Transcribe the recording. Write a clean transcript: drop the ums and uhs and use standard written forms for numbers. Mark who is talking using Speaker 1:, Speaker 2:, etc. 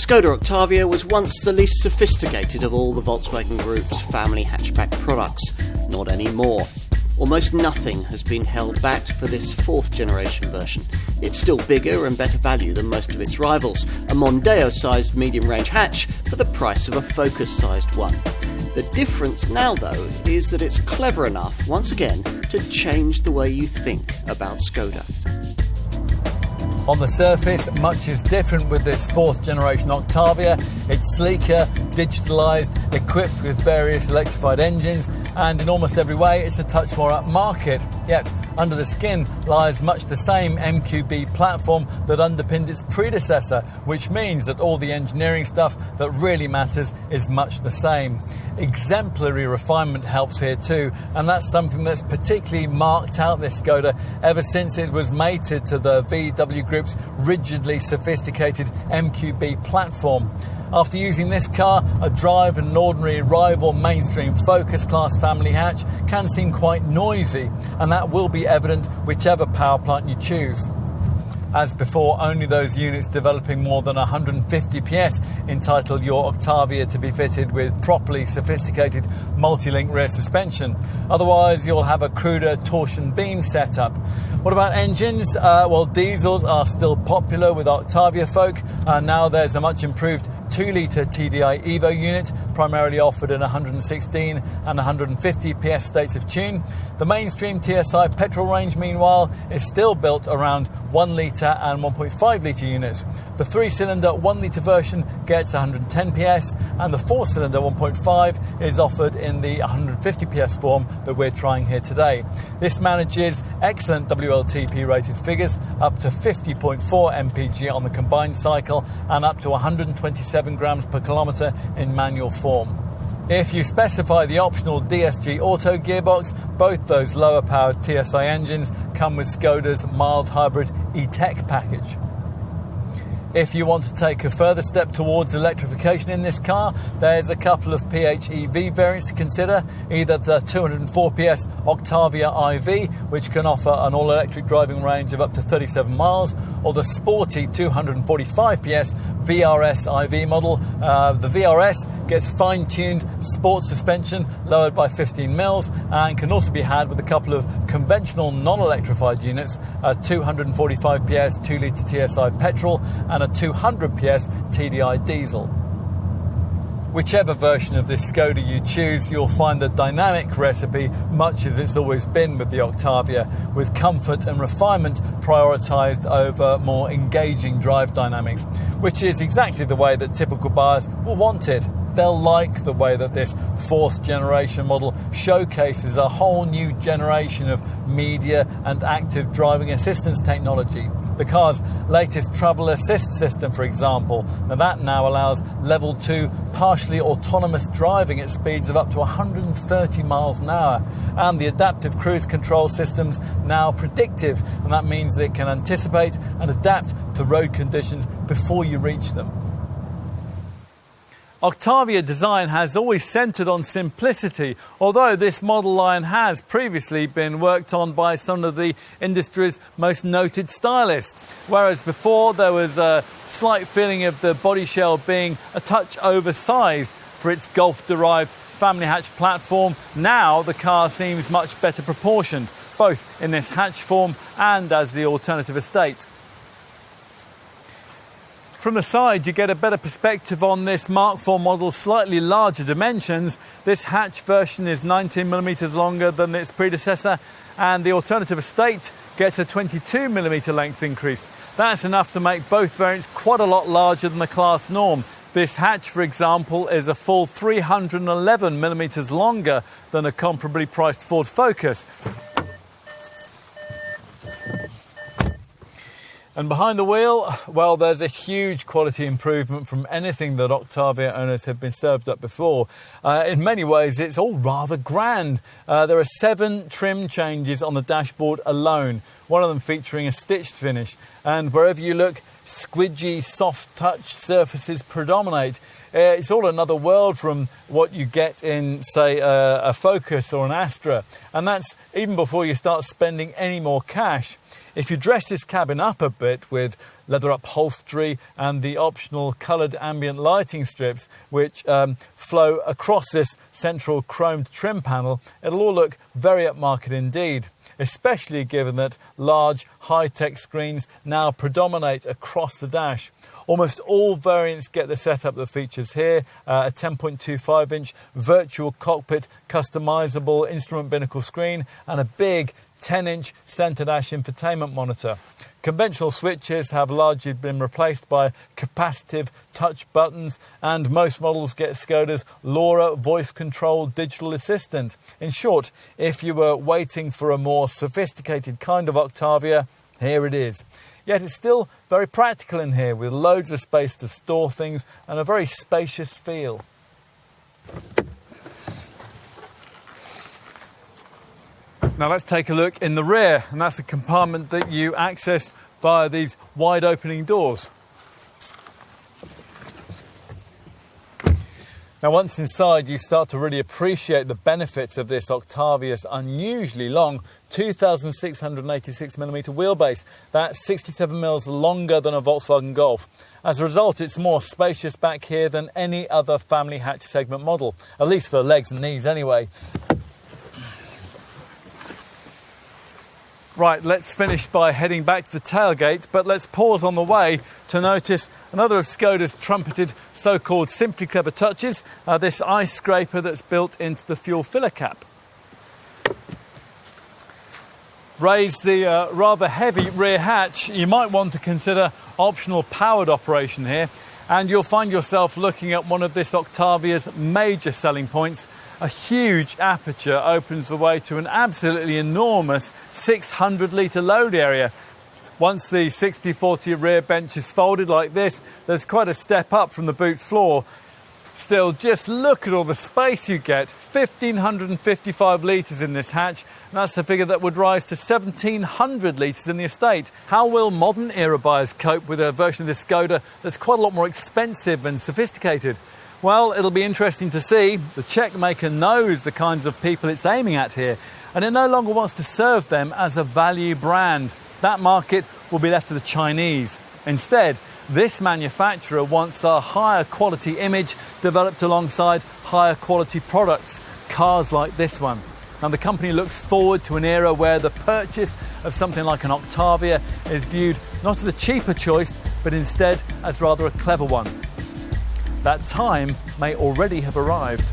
Speaker 1: Skoda Octavia was once the least sophisticated of all the Volkswagen Group's family hatchback products. Not anymore. Almost nothing has been held back for this fourth generation version. It's still bigger and better value than most of its rivals, a Mondeo-sized medium-range hatch for the price of a Focus-sized one. The difference now, though, is that it's clever enough, once again, to change the way you think about Skoda.
Speaker 2: On the surface, much is different with this fourth generation Octavia. It's sleeker, digitalised, equipped with various electrified engines, and in almost every way it's a touch more upmarket. Yet, under the skin lies much the same MQB platform that underpinned its predecessor, which means that all the engineering stuff that really matters is much the same. Exemplary refinement helps here too, and that's something that's particularly marked out this Skoda ever since it was mated to the VW Group's rigidly sophisticated MQB platform. After using this car, a drive an ordinary rival mainstream Focus class family hatch can seem quite noisy, and that will be evident whichever power plant you choose. As before, only those units developing more than 150 PS entitle your Octavia to be fitted with properly sophisticated multi-link rear suspension. Otherwise, you'll have a cruder torsion beam setup. What about engines? Well, diesels are still popular with Octavia folk, and now there's a much improved 2-litre TDI Evo unit, primarily offered in 116 and 150 PS states of tune. The mainstream TSI petrol range, meanwhile, is still built around 1-litre and 1.5-litre units. The 3-cylinder 1-litre version gets 110 PS, and the 4-cylinder 1.5 is offered in the 150 PS form that we're trying here today. This manages excellent WLTP rated figures, up to 50.4 mpg on the combined cycle and up to 127 grams per kilometre in manual form. If you specify the optional DSG Auto gearbox, both those lower powered TSI engines come with Skoda's mild hybrid E-Tech package. If you want to take a further step towards electrification in this car, there's a couple of PHEV variants to consider, either the 204 PS Octavia IV, which can offer an all-electric driving range of up to 37 miles, or the sporty 245 PS VRS IV model. The VRS gets fine-tuned sports suspension, lowered by 15 mils, and can also be had with a couple of conventional non-electrified units, a 245 PS 2-litre TSI petrol and a 200 PS TDI diesel. Whichever version of this Skoda you choose, you'll find the dynamic recipe much as it's always been with the Octavia, with comfort and refinement prioritised over more engaging drive dynamics, which is exactly the way that typical buyers will want it. They'll like the way that this fourth generation model showcases a whole new generation of media and active driving assistance technology. The car's latest travel assist system, for example, that now allows level 2 partially autonomous driving at speeds of up to 130 miles an hour. And the adaptive cruise control system's now predictive, and that means that it can anticipate and adapt to road conditions before you reach them. Octavia Design has always centred on simplicity, although this model line has previously been worked on by some of the industry's most noted stylists. Whereas before there was a slight feeling of the body shell being a touch oversized for its Golf-derived family hatch platform, now the car seems much better proportioned, both in this hatch form and as the alternative estate. From the side, you get a better perspective on this Mark IV model's slightly larger dimensions. This hatch version is 19mm longer than its predecessor, and the alternative estate gets a 22mm length increase. That's enough to make both variants quite a lot larger than the class norm. This hatch, for example, is a full 311mm longer than a comparably priced Ford Focus. And behind the wheel, well, there's a huge quality improvement from anything that Octavia owners have been served up before. In many ways, it's all rather grand. There are 7 trim changes on the dashboard alone, one of them featuring a stitched finish. And wherever you look, squidgy, soft touch surfaces predominate. It's all another world from what you get in, say, a Focus or an Astra. And that's even before you start spending any more cash. If you dress this cabin up a bit with leather upholstery and the optional coloured ambient lighting strips which flow across this central chromed trim panel, it'll all look very upmarket indeed, especially given that large high-tech screens now predominate across the dash. Almost all variants get the setup that features here, a 10.25-inch virtual cockpit customisable instrument binnacle screen and a big 10-inch centre dash infotainment monitor. Conventional switches have largely been replaced by capacitive touch buttons, and most models get Skoda's LoRa voice-controlled digital assistant. In short, if you were waiting for a more sophisticated kind of Octavia, here it is. Yet it's still very practical in here, with loads of space to store things and a very spacious feel. Now let's take a look in the rear, and that's a compartment that you access via these wide opening doors. Now once inside, you start to really appreciate the benefits of this Octavia's unusually long 2,686mm wheelbase. That's 67mm longer than a Volkswagen Golf. As a result, it's more spacious back here than any other family hatch segment model, at least for legs and knees anyway. Right, let's finish by heading back to the tailgate, but let's pause on the way to notice another of Skoda's trumpeted so-called Simply Clever touches, this ice scraper that's built into the fuel filler cap. Raise the rather heavy rear hatch, you might want to consider optional powered operation here, and you'll find yourself looking at one of this Octavia's major selling points. A huge aperture opens the way to an absolutely enormous 600-litre load area. Once the 60/40 rear bench is folded like this, there's quite a step up from the boot floor. Still, just look at all the space you get. 1,555 litres in this hatch, and that's a figure that would rise to 1,700 litres in the estate. How will modern era buyers cope with a version of this Skoda that's quite a lot more expensive and sophisticated? Well, it'll be interesting to see. The Czech maker knows the kinds of people it's aiming at here, and it no longer wants to serve them as a value brand. That market will be left to the Chinese. Instead, this manufacturer wants a higher quality image developed alongside higher quality products, cars like this one. And the company looks forward to an era where the purchase of something like an Octavia is viewed not as a cheaper choice, but instead as rather a clever one. That time may already have arrived.